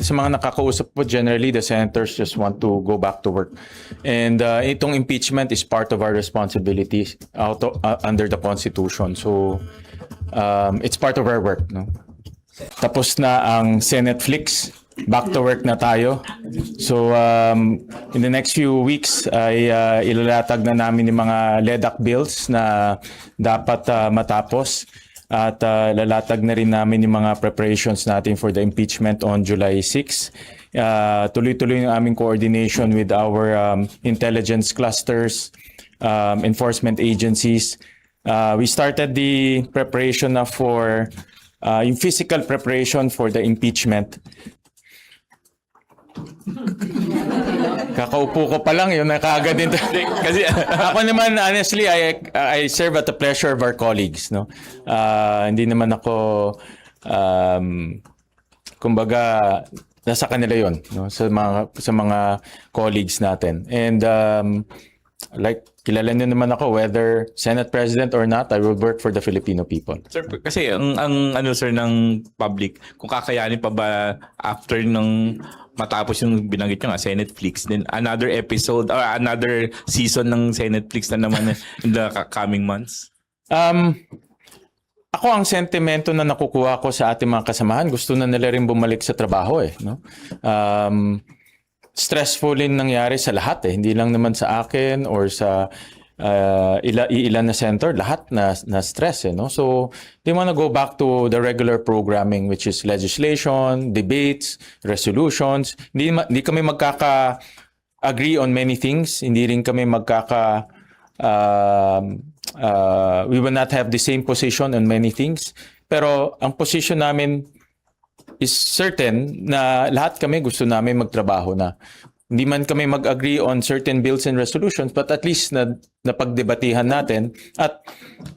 sa mga nakakausap po, generally, the senators just want to go back to work. And itong impeachment is part of our responsibilities under the Constitution. So, it's part of our work. No? Tapos na ang Senate Flix. Back to work na tayo. So, in the next few weeks, ay ilalatag na namin yung mga LEDAC bills na dapat matapos. At lalatag na rin namin yung mga preparations natin for the impeachment on July 6. Tuloy-tuloy yung aming coordination with our intelligence clusters, enforcement agencies. We started the preparation na for yung physical preparation for the impeachment. Kakaupo ko pa lang yun, nakaagad din. Kasi ako naman, honestly, I serve at the pleasure of our colleagues. No? Hindi naman ako, kumbaga, nasa kanila yun, no? sa mga colleagues natin. And like, kilala niyo naman ako, whether Senate President or not, I will work for the Filipino people. Sir, kasi ang ano sir ng public, kung kakayanin pa ba after ng matapos yung binanggit nyo nga, Senate Flix, then another episode or another season ng Senate Flix na naman in the coming months? Ako ang sentimento na nakukuha ko sa ating mga kasamahan, gusto na nila rin bumalik sa trabaho eh. No? Stressful din nangyari sa lahat eh. Hindi lang naman sa akin or sa ilan na senator, lahat na stress eh. No? So they want to go back to the regular programming, which is legislation, debates, resolutions. Hindi kami magkaka-agree on many things. Hindi rin kami we will not have the same position on many things. Pero ang position namin is certain na lahat kami gusto namin magtrabaho na. Hindi man kami mag-agree on certain bills and resolutions, but at least napagdebatihan natin at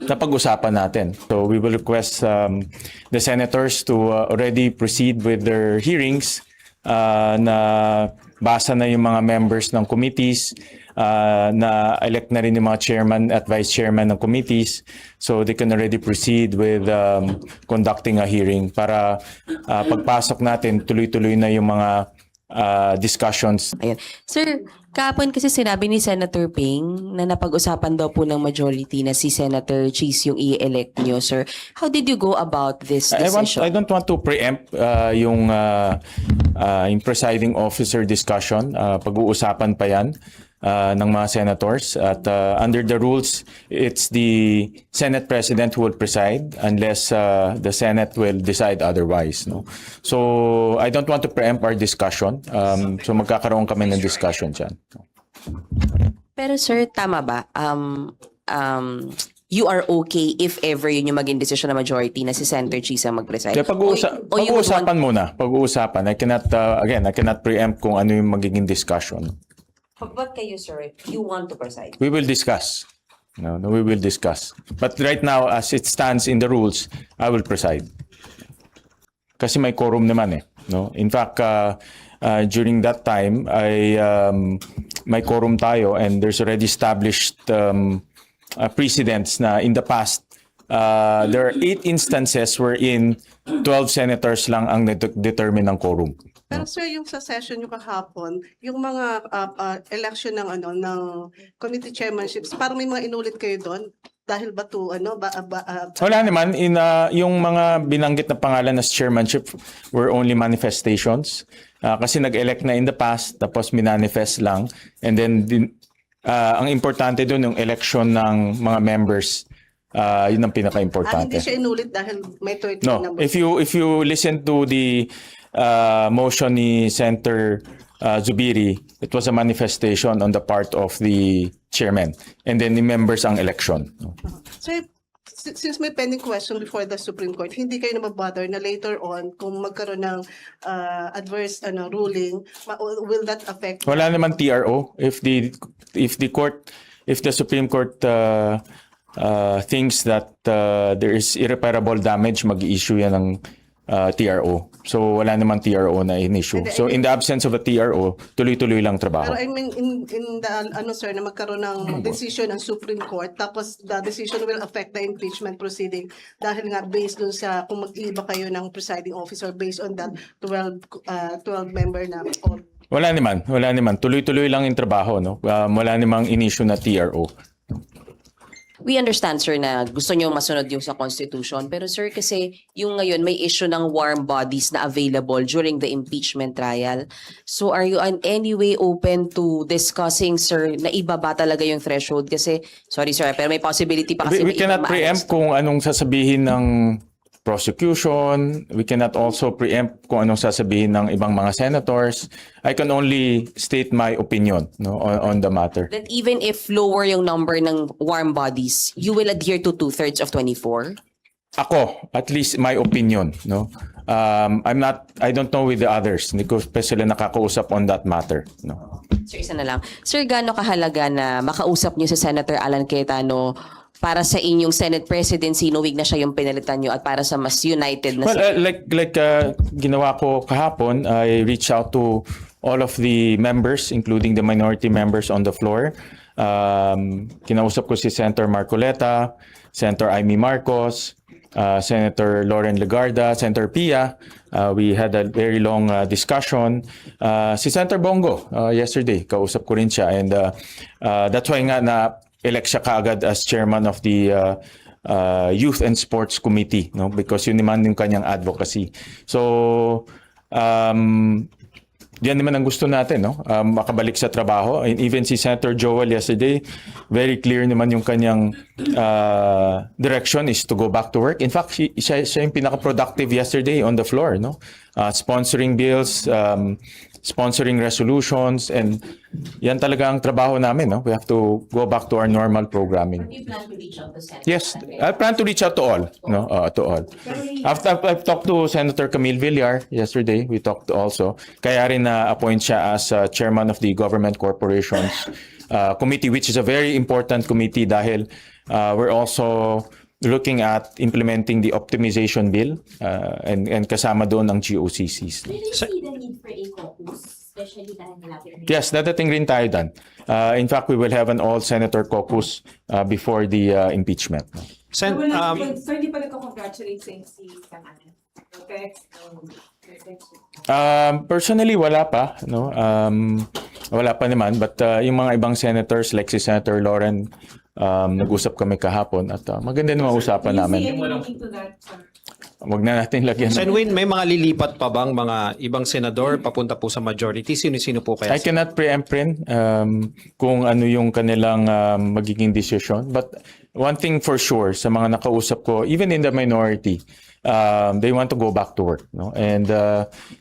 napag-usapan natin. So we will request the senators to already proceed with their hearings, na basa na yung mga members ng committees, na elect na rin yung mga chairman at vice chairman ng committees, so they can already proceed with conducting a hearing para pagpasok natin tuloy-tuloy na yung mga discussions. Ayan. Sir, kahapon kasi sinabi ni Senator Ping na napag-usapan daw po ng majority na si Senator Cheese yung i-elect nyo, sir. How did you go about this decision? I don't want to preempt yung presiding officer discussion. Pag-uusapan pa yan ng mga senators. At under the rules, it's the Senate President who will preside unless the Senate will decide otherwise. No? So I don't want to preempt our discussion. So magkakaroon kami ng discussion dyan. Pero sir, tama ba? You are okay if ever yun yung maging decision na majority na si Senator Cheese ang mag-preside? Pag-uusapan muna. Pag-uusapan. I cannot preempt kung ano yung magiging discussion. But kayo, sir, you want to preside? We will discuss. No, we will discuss. But right now, as it stands in the rules, I will preside. Kasi may quorum naman eh. No? In fact, during that time, may quorum tayo and there's already established precedents na in the past, there are 8 instances wherein 12 senators lang ang determine ng quorum. Pero sir, yung sa session yung kahapon, yung mga election ng ng committee chairmanships, parang may mga inulit kayo doon dahil ba to Wala naman yung mga binanggit na pangalan na chairmanship were only manifestations. Kasi nag-elect na in the past tapos minanifest lang, and then ang importante doon yung election ng mga members. Yun ang pinaka-importante. Hindi siya inulit dahil may 13 No, numbers. if you listen to the motion ni Senator Zubiri, it was a manifestation on the part of the chairman, and then the members ang election. Sir, since may pending question before the Supreme Court, hindi kayo na mag-bother na later on kung magkaroon ng adverse ruling, will that affect? Wala naman TRO. If the Supreme Court thinks that there is irreparable damage, mag-issue yan ng TRO. So wala naman TRO na in-issue. So in the absence of a TRO, tuloy-tuloy lang trabaho. Pero I mean, in the, sir, na magkaroon ng decision ng Supreme Court, tapos the decision will affect the impeachment proceeding dahil nga based dun sa kung mag-iba kayo ng presiding officer based on that 12 member na or Wala naman. Tuloy-tuloy lang yung trabaho, no? Wala namang in-issue na TRO. We understand, sir, na gusto nyo masunod yung sa Constitution. Pero, sir, kasi yung ngayon may issue ng warm bodies na available during the impeachment trial. So, are you in any way open to discussing, sir, na ibaba talaga yung threshold? Kasi, sorry, sir, pero may possibility pa kasi We may cannot ibang preempt maayos. kung anong sasabihin ng prosecution. We cannot also preempt kung anong sasabihin ng ibang mga senators. I can only state my opinion, no, on the matter. That even if lower yung number ng warm bodies, you will adhere to 2/3 of 24? Ako, at least my opinion, no. I don't know with the others. Hindi ko pa sila nakakausap on that matter, no. Sir, isa na lang. Sir, gaano kahalaga na makausap niyo sa Senator Alan Cayetano para sa inyong Senate presidency, knowing na siya yung pinalitan niyo at para sa mas united na Well, ginawa ko kahapon, I reached out to all of the members, including the minority members on the floor. Kinausap ko si Senator Marcoleta, Senator Amy Marcos, Senator Lauren Legarda, Senator Pia. We had a very long discussion. Si Senator Bongo, yesterday, kausap ko rin siya. And that's why nga na-elect siya kaagad as chairman of the Youth and Sports Committee, no? Because yun naman yung kanyang advocacy. So, yan naman ang gusto natin, no? Makabalik sa trabaho. And even si Senator Joel yesterday, very clear naman yung kanyang direction is to go back to work. In fact, siya yung pinaka-productive yesterday on the floor, no? Sponsoring bills, sponsoring resolutions, and yan talaga ang trabaho namin, no? We have to go back to our normal programming. You plan to reach out to Senator? Yes, I plan to reach out to all, no, to all. After I've talked to Senator Camille Villar yesterday, we talked also. Kaya rin na-appoint siya as chairman of the Government Corporations Committee, which is a very important committee dahil we're also looking at implementing the optimization bill and kasama doon ang GOCCs. Do you see the need for a caucus, especially dahil malapit na Yes, dadating rin tayo dan. In fact, we will have an all-senator caucus before the impeachment. Sen, So, hindi pa nagko-congratulate si Kanan. Okay? Personally, wala pa, no? Wala pa naman, but yung mga ibang senators like si Senator Lauren, nag-usap kami kahapon at maganda naman usapan namin. To that, Wag na natin lagyan. Sen Win, may mga lilipat pa bang mga ibang senador papunta po sa majority? Sino-sino po kaya? I cannot preempt rin kung ano yung kanilang magiging decision. But one thing for sure, sa mga nakausap ko, even in the minority, they want to go back to work, no? And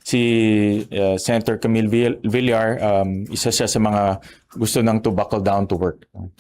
si Senator Camille Villar, isa siya sa mga gusto nang to buckle down to work.